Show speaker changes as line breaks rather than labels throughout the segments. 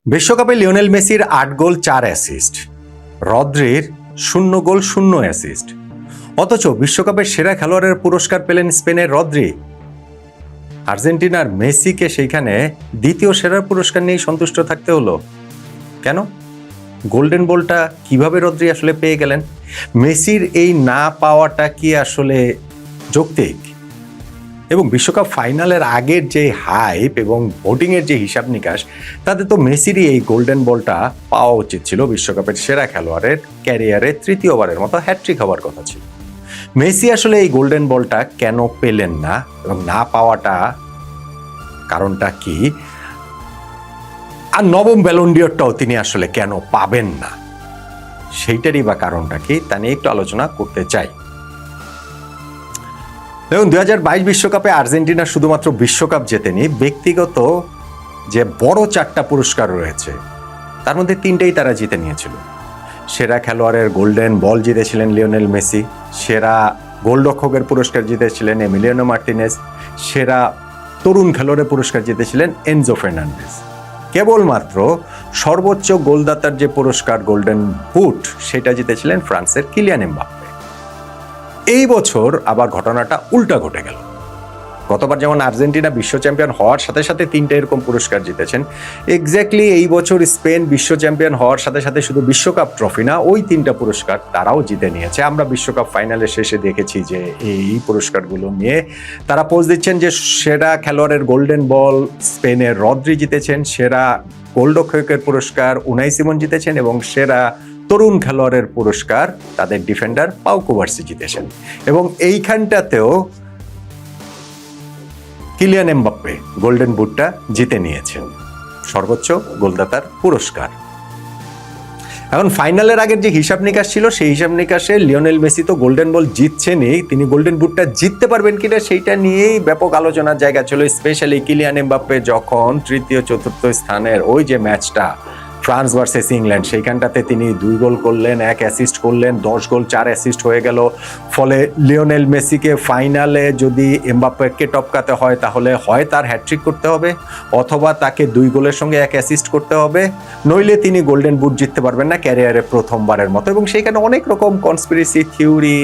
বিশ্বকাপে লিওনেল মেসির ৮ গোল ৪ অ্যাসিস্ট, রদ্রির ০ গোল ০ অ্যাসিস্ট। অথচ বিশ্বকাপের সেরা খেলোয়াড়ের পুরস্কার পেলেন স্পেনের রদ্রি। আর্জেন্টিনার মেসিকে সেইখানে দ্বিতীয় সেরার পুরস্কার নিয়েই সন্তুষ্ট থাকতে হলো কেন? গোল্ডেন বলটা কিভাবে রদ্রি আসলে পেয়ে গেলেন? মেসির এই না পাওয়াটা কি আসলে যৌক্তিক? এবং বিশ্বকাপ ফাইনালের আগের যে হাইপ এবং ভোটিংয়ের যে হিসাব নিকাশ, তাতে তো মেসিরই এই গোল্ডেন বলটা পাওয়া উচিত ছিল। বিশ্বকাপের সেরা খেলোয়াড়ের ক্যারিয়ারে তৃতীয়বারের মতো হ্যাট্রিক হওয়ার কথা ছিল। মেসি আসলে এই গোল্ডেন বলটা কেন পেলেন না এবং না পাওয়াটা কারণটা কি? আর নবম ব্যালন ডিওরটাও তিনি আসলে কেন পাবেন না, সেইটারই বা কারণটা কি, তা নিয়ে একটু আলোচনা করতে চাই। দেখুন, ২০২২ বিশ্বকাপে আর্জেন্টিনা শুধুমাত্র বিশ্বকাপ জেতেনি, ব্যক্তিগত যে বড় ৪টা পুরস্কার রয়েছে তার মধ্যে ৩টাই তারা জিতে নিয়েছিল। সেরা খেলোয়াড়ের গোল্ডেন বল জিতেছিলেন লিওনেল মেসি, সেরা গোলরক্ষকের পুরস্কার জিতেছিলেন এমিলিয়ানো মার্টিনেজ, সেরা তরুণ খেলোয়াড়ের পুরস্কার জিতেছিলেন এনজো ফার্নান্দেজ। কেবলমাত্র সর্বোচ্চ গোলদাতার যে পুরস্কার গোল্ডেন বুট, সেটা জিতেছিলেন ফ্রান্সের কিলিয়ান এমবাপ্পে। এই বছর আবার ঘটনাটা উল্টা ঘটে গেল। গতবার যেমন আর্জেন্টিনা বিশ্ব চ্যাম্পিয়ন হওয়ার সাথে সাথে ৩টা এরকম পুরস্কার জিতেছেন, এক্স্যাক্টলি এই বছর স্পেন বিশ্ব চ্যাম্পিয়ন হওয়ার সাথে সাথে শুধু বিশ্বকাপ ট্রফি না, ওই ৩টা পুরস্কার তারাও জিতে নিয়েছে। আমরা বিশ্বকাপ ফাইনালের শেষে দেখেছি যে এই পুরস্কারগুলো নিয়ে তারা পোজ দিচ্ছেন যে সেরা খেলোয়াড়ের গোল্ডেন বল স্পেনের রদ্রি জিতেছেন, সেরা গোলরক্ষকের পুরস্কার উনাই সিমন জিতেছেন এবং সেরা তরুণ খেলোয়াড়ের পুরস্কার তাদের ডিফেন্ডার পাউ কুবার্সি জিতেছেন। এবং এইখানটাতেও কিলিয়ান এমবাপ্পে গোল্ডেন বুটটা জিতে নিয়েছেন, সর্বোচ্চ গোলদাতার পুরস্কার। এখন ফাইনালের আগের যে হিসাব নিকাশ ছিল, সেই হিসাব নিকাশে লিওনেল মেসি তো গোল্ডেন বল জিতছেনই, তিনি গোল্ডেন বুটটা জিততে পারবেন কিনা সেইটা নিয়েই ব্যাপক আলোচনার জায়গা ছিল। স্পেশালি কিলিয়ান এমবাপ্পে যখন তৃতীয় চতুর্থ স্থানের ওই যে ম্যাচটা ফ্রান্স ভার্সেস ইংল্যান্ড, সেইখানটাতে তিনি 2 গোল করলেন, 1 অ্যাসিস্ট করলেন, 10 গোল 4 অ্যাসিস্ট হয়ে গেল। ফলে লিওনেল মেসিকে ফাইনালে যদি এমবাপ্পেকে টপকাতে হয়, তাহলে হয় তার হ্যাট্রিক করতে হবে, অথবা তাকে 2 গোলের সঙ্গে 1 অ্যাসিস্ট করতে হবে, নইলে তিনি গোল্ডেন বুট জিততে পারবেন না ক্যারিয়ারে প্রথমবারের মতো। এবং সেইখানে অনেক রকম কনস্পিরেসি থিওরি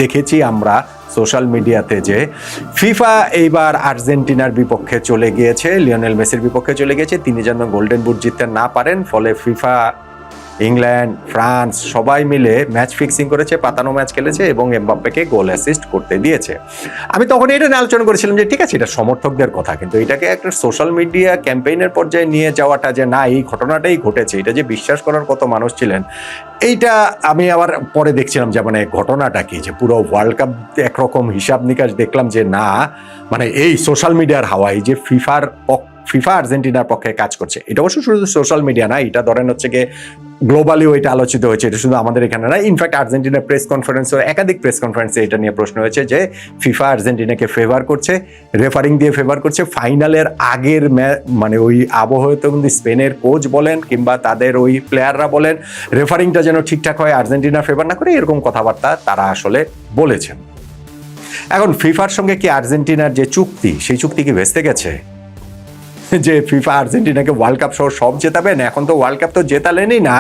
দেখেছি আমরা সোশ্যাল মিডিয়াতে, যে ফিফা এইবার আর্জেন্টিনার বিপক্ষে চলে গিয়েছে, লিওনেল মেসির বিপক্ষে চলে গিয়েছে, তিনি যেন গোল্ডেন বুট জিততে না পারেন। ফলে ফিফা, ইংল্যান্ড, ফ্রান্স সবাই মিলে ম্যাচ ফিক্সিং করেছে, পাতানো ম্যাচ খেলেছে এবং এমবাপ্পেকে গোল অ্যাসিস্ট করতে দিয়েছে। আমি তখন এটা নিয়ে আলোচনা করেছিলাম যে ঠিক আছে, এটা সমর্থকদের কথা, কিন্তু এটাকে একটা সোশ্যাল মিডিয়া ক্যাম্পেইনের পর্যায়ে নিয়ে যাওয়াটা যে না এই ঘটনাটাই ঘটেছে, এটা যে বিশ্বাস করার কত মানুষ ছিলেন, এইটা আমি আবার পরে দেখছিলাম যে মানে ঘটনাটা কি, যে পুরো ওয়ার্ল্ড কাপ একরকম হিসাব নিকাশ দেখলাম যে না, মানে এই সোশ্যাল মিডিয়ার হাওয়ায় যে ফিফা আর্জেন্টিনার পক্ষে কাজ করছে। এটা অবশ্য শুধু সোশ্যাল মিডিয়া না, এটা ধরেন হচ্ছে গিয়ে গ্লোবালিও এটা আলোচিত হয়েছে, এটা শুধু আমাদের এখানে না। ইনফ্যাক্ট আর্জেন্টিনার প্রেস কনফারেন্সে, একাধিক প্রেস কনফারেন্সে এটা নিয়ে প্রশ্ন হয়েছে যে ফিফা আর্জেন্টিনাকে ফেভার করছে, রেফারিং দিয়ে ফেভার করছে। ফাইনালের আগের মানে ওই আবহাওয়াতে কিন্তু স্পেনের কোচ বলেন কিংবা তাদের ওই প্লেয়াররা বলেন রেফারিংটা যেন ঠিকঠাক হয়, আর্জেন্টিনা ফেভার না করে, এরকম কথাবার্তা তারা আসলে বলেছেন। এখন ফিফার সঙ্গে কি আর্জেন্টিনার যে চুক্তি, সেই চুক্তি কি ভেস্তে গেছে যে ফিফা আর্জেন্টিনাকে ওয়ার্ল্ড কাপ সহ সব জেতাবেন? এখন তো ওয়ার্ল্ড কাপ তো জেতালেনই না,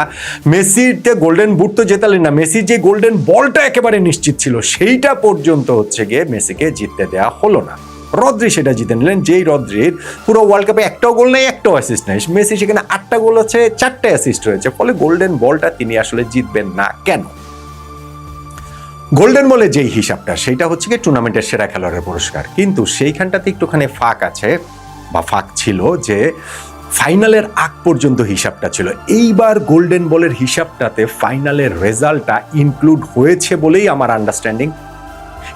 মেসিতে গোল্ডেন বুট তো জেতালেন না, মেসির যে গোল্ডেন বলটা একেবারে নিশ্চিত ছিল সেইটা পর্যন্ত হচ্ছে গিয়ে মেসিকে জিততে দেওয়া হলো না। রদ্রি সেটা জিতে নিলেন, যেই রদ্রির পুরো ওয়ার্ল্ড কাপে একটাও গোল নেই, একটাও অ্যাসিস্ট নেই। মেসি সেখানে 8টা গোল আছে, 4টে অ্যাসিস্ট হয়েছে। ফলে গোল্ডেন বলটা তিনি আসলে জিতবেন না কেন? গোল্ডেন বলে যেই হিসাবটা, সেইটা হচ্ছে কি টুর্নামেন্টের সেরা খেলোয়াড়ের পুরস্কার, কিন্তু সেইখানটাতে একটুখানি ফাঁক আছে বা ফাঁক ছিল, যে ফাইনালের আগ পর্যন্ত হিসাবটা ছিল। এইবার গোল্ডেন বলের হিসাবটাতে ফাইনালের রেজাল্টটা ইনক্লুড হয়েছে বলেই আমার আন্ডারস্ট্যান্ডিং।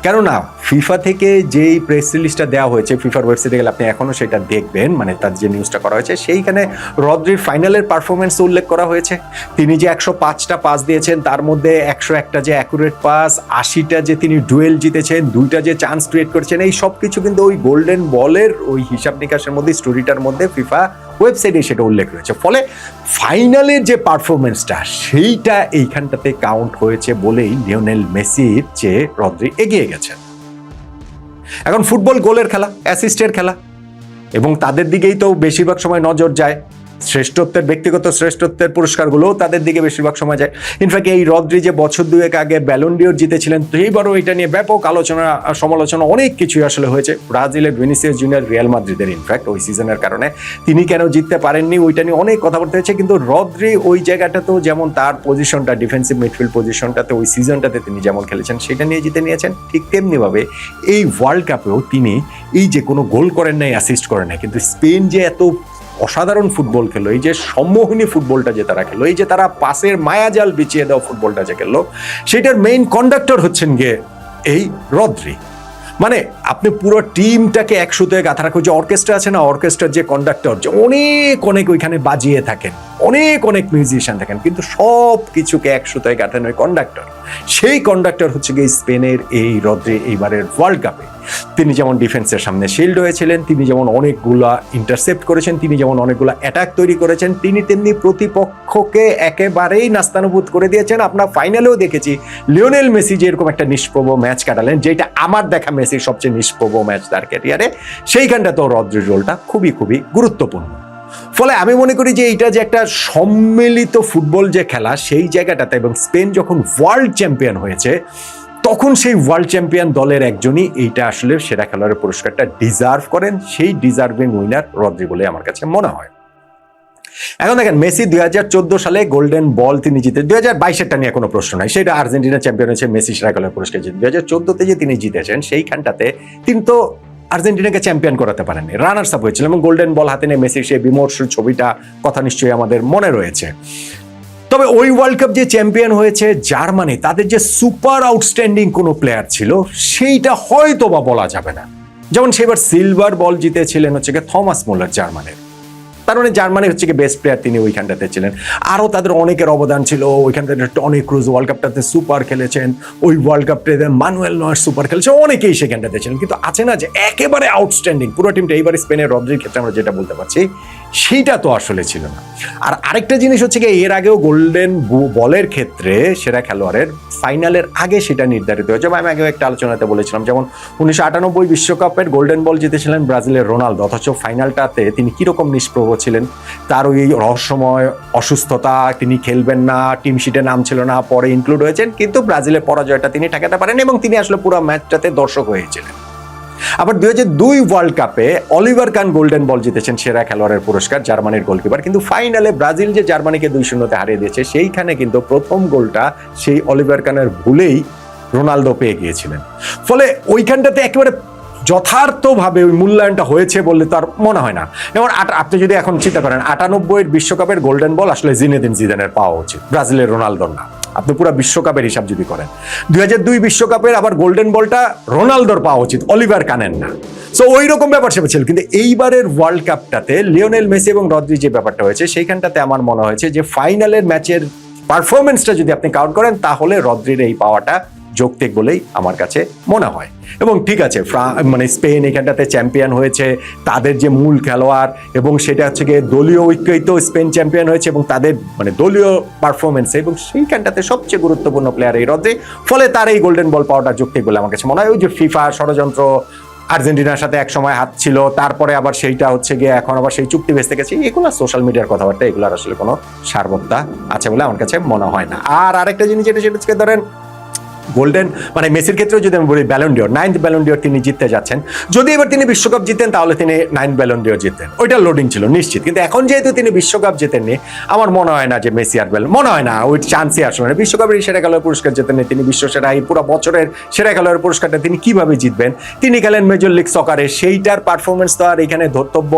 কেননা ফিফা থেকে যেই প্রেস রিলিজটা দেওয়া হয়েছে, ফিফার ওয়েবসাইটে গেলে আপনি এখনো সেটা দেখবেন, মানে তার যে নিউজটা করা হয়েছে, সেইখানে রদ্রির ফাইনালের পারফরমেন্স উল্লেখ করা হয়েছে। তিনি যে 105টা পাস দিয়েছেন, তার মধ্যে 101টা যে অ্যাকুরেট পাস, 80টা যে তিনি ডুয়েল জিতেছেন, 2টা যে চান্স ক্রিয়েট করেছেন, এই সব কিছু কিন্তু ওই গোল্ডেন বলের ওই হিসাব নিকাশের মধ্যে, স্টোরিটার মধ্যে ফিফা ওয়েবসাইটে সেটা উল্লেখ রয়েছে। ফলে ফাইনালের যে পারফরমেন্সটা, সেইটা এইখানটাতে কাউন্ট হয়েছে বলেই লিওনেল মেসির চেয়ে রদ্রি এগিয়ে গেছেন। এখন ফুটবল গোলের খেলা, অ্যাসিস্টের খেলা, এবং তাদের দিকেই তো বেশিরভাগ সময় নজর যায়। শ্রেষ্ঠত্বের, ব্যক্তিগত শ্রেষ্ঠত্বের পুরস্কারগুলোও তাদের দিকে বেশিরভাগ সময় যায়। ইনফ্যাক্ট এই রদ্রি যে বছর দুয়েক আগে ব্যালন ডিওর জিতেছিলেন, তো এইবারও এটা নিয়ে ব্যাপক আলোচনা সমালোচনা অনেক কিছুই আসলে হয়েছে। ব্রাজিলের ভিনিসিয়াস জুনিয়র রিয়াল মাদ্রিদের ইনফ্যাক্ট ওই সিজনের কারণে তিনি কেন জিততে পারেননি ওইটা নিয়ে অনেক কথাবার্তা হয়েছে। কিন্তু রদ্রি ওই জায়গাটাতেও যেমন তার পজিশনটা, ডিফেন্সিভ মিডফিল্ড পজিশনটাতে ওই সিজনটাতে তিনি যেমন খেলেছেন সেটা নিয়ে জিতে নিয়েছেন, ঠিক তেমনিভাবে এই ওয়ার্ল্ড কাপেও তিনি এই যে কোনো গোল করেন নাই, অ্যাসিস্ট করেন নাই, কিন্তু স্পেন যে এত অসাধারণ ফুটবল খেললো, এই যে সম্মোহনী ফুটবলটা যে তারা খেললো, এই যে তারা পাসের মায়াজাল বিছিয়ে দেওয়া ফুটবলটা যে খেললো, সেটার মেইন কন্ডাক্টর হচ্ছেন গিয়ে এই রদ্রি। মানে আপনি পুরো টিমটাকে একসাথে গাঁথা রাখো, যে অর্কেস্ট্রা আছে না, অর্কেস্ট্রার যে কন্ডাক্টর, যে অনেক অনেক ওইখানে বাজিয়ে থাকেন, অনেক অনেক মিউজিশিয়ান থাকেন, কিন্তু সব কিছুকে একসাথে গাঁথেন ওই কন্ডাক্টর। সেই কন্ডাক্টর হচ্ছে গিয়ে স্পেনের এই রদ্রি। এইবারের ওয়ার্ল্ড কাপে তিনি যেমন ডিফেন্সের সামনে শিল্ড হয়েছিলেন, তিনি যেমন অনেকগুলা ইন্টারসেপ্ট করেছেন, তিনি যেমন অনেকগুলা অ্যাটাক তৈরি করেছেন, তিনি তেমনি প্রতিপক্ষকে একেবারেই নাস্তানুভূত করে দিয়েছেন। আপনার ফাইনালেও দেখেছি লিওনেল মেসি যে এরকম একটা নিষ্প্রভ ম্যাচ কাটালেন, যেটা আমার দেখা মেসির সবচেয়ে নিষ্প্রভ ম্যাচ তার ক্যারিয়ারে, সেইখানটা তো রদ্রির রোলটা খুবই খুবই গুরুত্বপূর্ণ। ফলে আমি মনে করি যে এইটা যে একটা সম্মিলিত ফুটবল যে খেলা, সেই জায়গাটাতে, এবং স্পেন যখন ওয়ার্ল্ড চ্যাম্পিয়ন হয়েছে তখন সেই ওয়ার্ল্ড চ্যাম্পিয়ন দলের একজনই এইটা আসলে সেরা খেলোয়াড়ের পুরস্কারটা ডিজার্ভ করেন। সেই ডিজার্ভিং উইনার রদ্রি বলে আমার কাছে মনে হয়। এখন দেখেন, মেসি 2014 সালে গোল্ডেন বল তিনি জিতে, 2022-এরটা নিয়ে কোনো প্রশ্ন নাই, সেটা আর্জেন্টিনা চ্যাম্পিয়ন হয়েছে, মেসি সেরা খেলোয়াড় পুরস্কার জিতে। 2014-তে যে তিনি জিতেছেন সেইখানটাতে তিনি তো আর্জেন্টিনাকে চ্যাম্পিয়ন করাতে পারেননি, রানার্স আপ হয়েছিল, এবং গোল্ডেন বল হাতে নিয়ে মেসির সেই বিমর্ষ ছবিটা কথা নিশ্চয়ই আমাদের মনে রয়েছে। তবে ওই ওয়ার্ল্ড কাপ যে চ্যাম্পিয়ন হয়েছে জার্মানি, তাদের যে সুপার আউটস্ট্যান্ডিং কোনো প্লেয়ার ছিল সেইটা হয়তো বা বলা যাবে না। যেমন সেবার সিলভার বল জিতেছিলেন হচ্ছে গিয়ে থমাস মুলার জার্মানির, তার মানে জার্মানি হচ্ছে কি বেস্ট প্লেয়ার তিনি ওইখানটাতে ছিলেন। আরও তাদের অনেকের অবদান ছিল ওইখানটাতে। টনি ক্রুজ ওয়ার্ল্ড কাপটাতে সুপার খেলেছেন, ওই ওয়ার্ল্ড কাপটাতে মানুয়েল নয়ার সুপার খেলেছে, অনেকেই সেখানটাতে ছিলেন। কিন্তু আছে না যে একেবারে আউটস্ট্যান্ডিং পুরো টিমটা, এইবারে স্পেনের রদ্রির ক্ষেত্রে আমরা যেটা বলতে পারছি সেইটা তো আসলে ছিল না। আর আরেকটা জিনিস হচ্ছে কি, এর আগেও গোল্ডেন বলের ক্ষেত্রে সেরা খেলোয়াড়ের ফাইনালের আগে সেটা নির্ধারিত হয়েছে। আমি আগেও একটা আলোচনাতে বলেছিলাম, যেমন 1998 বিশ্বকাপের গোল্ডেন বল জিতেছিলেন ব্রাজিলের রোনালদো, অথচ ফাইনালটাতে তিনি কিরকম নিষ্প্রভ ছিলেন। তার ওই রহস্যময় অসুস্থতা, তিনি খেলবেন না, টিম শিটে নাম ছিল না, পরে ইনক্লুড হয়েছেন, কিন্তু ব্রাজিলের পরাজয়টা তিনি ঠেকাতে পারেন এবং তিনি আসলে পুরো ম্যাচটাতে দর্শক হয়েছিলেন। আবার 2002 ওয়ার্ল্ড কাপে অলিভার কান গোল্ডেন বল জিতেছেন সেরা খেলোয়াড়ের পুরস্কার, জার্মানির গোলকিপার। কিন্তু ফাইনালে ব্রাজিল যে জার্মানিকে 2-0-তে হারিয়ে দিয়েছে, সেইখানে কিন্তু প্রথম গোলটা সেই অলিভার কানের ভুলেই রোনালদো পেয়ে গিয়েছিলেন। ফলে ওইখানটাতে একেবারে যথার্থভাবে ওই মূল্যায়নটা হয়েছে বললে তো আর মনে হয় না। যেমন আপনি যদি এখন চিন্তা করেন, 98 বিশ্বকাপের গোল্ডেন বল আসলে জিনেদিন জিদানের পাওয়া উচিত, ব্রাজিলের রোনালদোর না। আপনি পুরো বিশ্বকাপের হিসাব যদি করেন, 2002 বিশ্বকাপের আবার গোল্ডেন বলটা রোনালদোর পাওয়া উচিত, অলিভার কানের না। সো ওই রকম ব্যাপার সেবা ছিল। কিন্তু এইবারের ওয়ার্ল্ড কাপটাতে লিওনেল মেসি এবং রদ্রি যে ব্যাপারটা হয়েছে, সেইখানটাতে আমার মনে হয়েছে যে ফাইনালের ম্যাচের পারফরমেন্সটা যদি আপনি কাউন্ট করেন, তাহলে রদ্রির এই পাওয়াটা যৌক্তিক বলেই আমার কাছে মনে হয়। এবং ঠিক আছে, মানে স্পেন এখানটাতে চ্যাম্পিয়ন হয়েছে, তাদের যে মূল খেলোয়াড়, এবং সেটা হচ্ছে গিয়ে দলীয় ঐক্যই তো স্পেন চ্যাম্পিয়ন হয়েছে, এবং তাদের মানে দলীয় পারফরমেন্সে, এবং সেইখানটাতে সবচেয়ে গুরুত্বপূর্ণ প্লেয়ার এই রদ্রি। ফলে তার এই গোল্ডেন বল পাওয়াটা যৌক্তিক বলে আমার কাছে মনে হয়। ওই যে ফিফা ষড়যন্ত্র, আর্জেন্টিনার সাথে একসময় হাত ছিল, তারপরে আবার সেইটা হচ্ছে গিয়ে এখন আবার সেই চুক্তি ভেস্তে গেছে, এগুলো সোশ্যাল মিডিয়ার কথাবার্তা, এগুলোর আসলে কোনো সারবত্তা আছে বলে আমার কাছে মনে হয় না। আর আরেকটা জিনিস যেটা, সেটা হচ্ছে ধরেন গোল্ডেন মানে মেসির ক্ষেত্রেও যদি আমি বলি, Ballon d'or 9th Ballon d'Or তিনি জিততে যাচ্ছেন। যদি এবার তিনি বিশ্বকাপ জিতেন তাহলে তিনি 9th ব্যালন ডিওর জিততেন, ওইটা লোডিং ছিল নিশ্চিত। কিন্তু এখন যেহেতু তিনি বিশ্বকাপ জেতেননি, আমার মনে হয় না যে মেসি আর মনে হয় না ওই চান্সই আসলে না। বিশ্বকাপের সেরা খেলোয়াড় পুরস্কার জেতেননি, তিনি বিশ্ব সেরা, এই পুরো বছরের সেরা খেলোয়াড় পুরস্কারটা তিনি কিভাবে জিতবেন? তিনি খেলেন মেজর লিগ সকারে, সেইটার পারফরমেন্স তো আর এখানে ধর্তব্য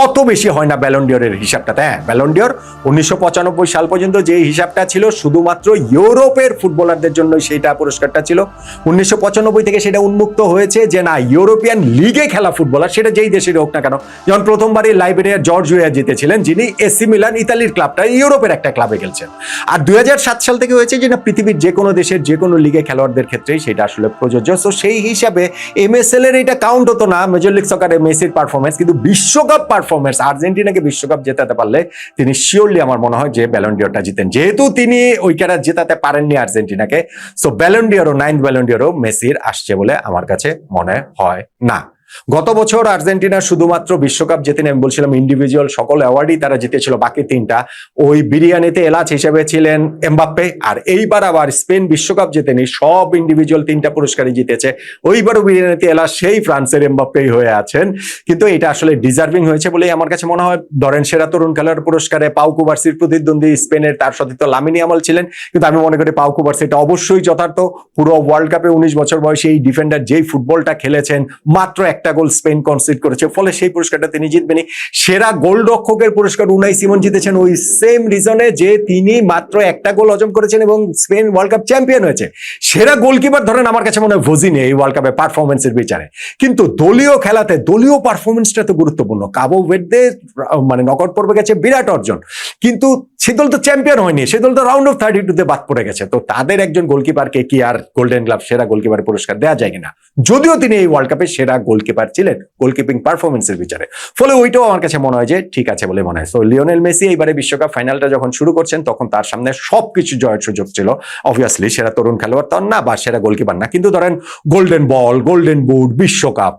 অত বেশি হয় না ব্যালন ডিওরের হিসাবটাতে। হ্যাঁ, ব্যালন ডিওর 1995 সাল পর্যন্ত যে হিসাবটা ছিল শুধুমাত্র ইউরোপের ফুটবলারদের জন্য সেইটা পুরস্কারটা ছিল। 1995 থেকে সেটা উন্মুক্ত হয়েছে যে না, ইউরোপিয়ান লিগে খেলা ফুটবলার, সেটা যেই দেশের হোক না কেন। যেমন প্রথমবারই লাইবেরিয়ার জর্জ ওয়েয়া জিতেছিলেন, যিনি এসি মিলান ইতালির ক্লাবটা ইউরোপের একটা ক্লাবে খেলছেন। আর 2007 সাল থেকে হয়েছে যে না, পৃথিবীর যে কোনো দেশের যে কোনো লিগে খেলোয়াড়দের ক্ষেত্রেই সেটা আসলে প্রযোজ্য। সো সেই হিসাবে এমএসএল এর এটা কাউন্ট হতো না মেজর লিগ সকারে মেসির পারফরমেন্স, কিন্তু বিশ্বকাপ পারফরমেন্স, আর্জেন্টিনাকে বিশ্বকাপ জেতাতে পারলে তিনি শিওরলি আমার মনে হয় যে ব্যালন ডিওরটা জিতেন। যেহেতু তিনি ওইখানে জেতাতে পারেননি আর্জেন্টিনাকে, so ballon d'or 9th ballon ডিওরও মেসির আসছে বলে আমার কাছে মনে হয় না। গত বছর আর্জেন্টিনা শুধুমাত্র বিশ্বকাপ জেতেনি, আমি বলছিলাম ইন্ডিভিজুয়াল সকল অ্যাওয়ার্ডই তারা জিতেছিল, বাকি তিনটা ওই বিরিয়ানিতে এলাচ হিসেবে ছিলেন এমবাপ্পে। আর এইবার আবার স্পেন বিশ্বকাপ জেতেনি, সব ইন্ডিভিজুয়াল তিনটা পুরস্কারই জিতেছে, ওইবারও বিরিয়ানিতে এলাচ সেই ফ্রান্সের এমবাপ্পেই হয়ে আছেন। কিন্তু এটা আসলে ডিজার্ভিং হয়েছে বলেই আমার কাছে মনে হয়। ধরেন সেরা তরুণ খেলোয়াড় পুরস্কারে পাউ কুবার্সির প্রতিদ্বন্দ্বী স্পেনের, তার সাথে তো লামিনী ইয়ামাল ছিলেন, কিন্তু আমি মনে করি পাউ কুবার্সি এটা অবশ্যই যথার্থ। পুরো ওয়ার্ল্ড কাপে 19 বছর বয়সী এই ডিফেন্ডার যেই ফুটবলটা খেলেছেন, মাত্র একটা গোল স্পেন কনসিড করেছে, ফলে সেই পুরস্কারটা তিনি জিতবেনই। সেরা গোলরক্ষকের পুরস্কার উনাই সিমন জিতেছেন ওই সেম রিজনে যে তিনি মাত্র একটা গোল হজম করেছেন এবং স্পেন ওয়ার্ল্ড কাপ চ্যাম্পিয়ন হয়েছে। সেরা গোলকিপার ধরেন আমার কাছে মনে হয় ভজিনি এই ওয়ার্ল্ড কাপে পারফরমেন্সের বিচারে। কিন্তু দলীয় খেলাতে দলীয় পারফরমেন্সটা তো গুরুত্বপূর্ণ। কাবো ভের্দে মানে নকআউট পর্বে গেছে, বিরাট অর্জন, কিন্তু সে দল তো চ্যাম্পিয়ন হয়নি, সে দল তো রাউন্ড অফ 32-তে বাদ পড়ে গেছে। তো তাদের একজন গোলকিপারকে কি আর গোল্ডেন গ্লাভ সেরা গোলকিপার পুরস্কার দেওয়া যায় কিনা, যদিও তিনি এই ওয়ার্ল্ড কাপে সেরা গোলকিপার ছিলেন গোলকিপিং পারফরমেন্সের বিচারে। ফলে ওইটাও আমার কাছে মনে হয় যে ঠিক আছে বলে মনে হয়। তো লিওনেল মেসি এইবারে বিশ্বকাপ ফাইনালটা যখন শুরু করছেন তখন তার সামনে সবকিছু জয়ের সুযোগ ছিল। অবভিয়াসলি সেরা তরুণ খেলোয়াড় তো না বা সেরা গোলকিপার না, কিন্তু ধরেন গোল্ডেন বল, গোল্ডেন বুট, বিশ্বকাপ